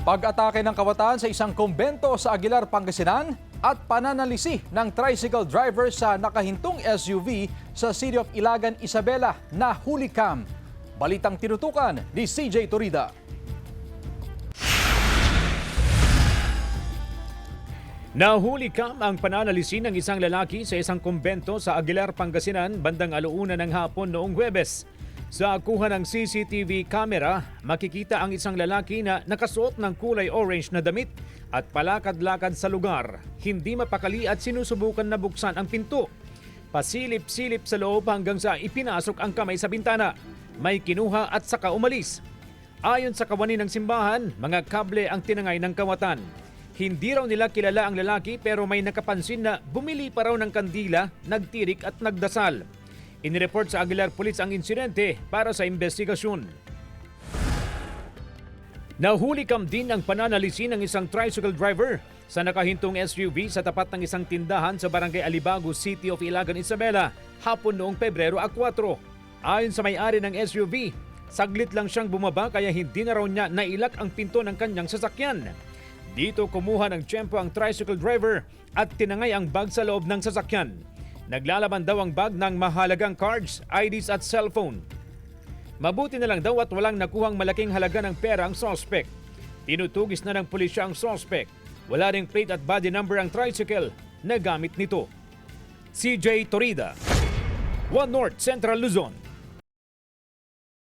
Pag-atake ng kawatan sa isang kumbento sa Aguilar, Pangasinan at pananalisi ng tricycle driver sa nakahintong SUV sa City of Ilagan, Isabela na hulikam. Balitang tinutukan ni CJ Torida. Nahulikam ang pananalisin ng isang lalaki sa isang kumbento sa Aguilar, Pangasinan bandang alauna ng hapon noong Huwebes. Sa kuha ng CCTV camera, makikita ang isang lalaki na nakasuot ng kulay orange na damit at palakad-lakad sa lugar. Hindi mapakali at sinusubukan na buksan ang pinto. Pasilip-silip sa loob hanggang sa ipinasok ang kamay sa bintana. May kinuha at saka umalis. Ayon sa kawani ng simbahan, mga kable ang tinangay ng kawatan. Hindi raw nila kilala ang lalaki pero may nakapansin na bumili pa raw ng kandila, nagtirik at nagdasal. Inireport sa Aguilar Police ang insidente para sa investigasyon. Nahulikam din ang pananalisin ng isang tricycle driver sa nakahintong SUV sa tapat ng isang tindahan sa Barangay Alibago, City of Ilagan, Isabela, hapon noong Pebrero 4. Ayon sa may-ari ng SUV, saglit lang siyang bumaba kaya hindi na raw niya nailak ang pinto ng kanyang sasakyan. Dito kumuha ng tiyempo ang tricycle driver at tinangay ang bag sa loob ng sasakyan. Naglalaman daw ang bag ng mahalagang cards, IDs at cellphone. Mabuti na lang daw at walang nakuhang malaking halaga ng pera ang suspect. Tinutugis na ng pulisya ang suspect. Wala ring plate at body number ang tricycle na gamit nito. CJ Torida, One North Central Luzon.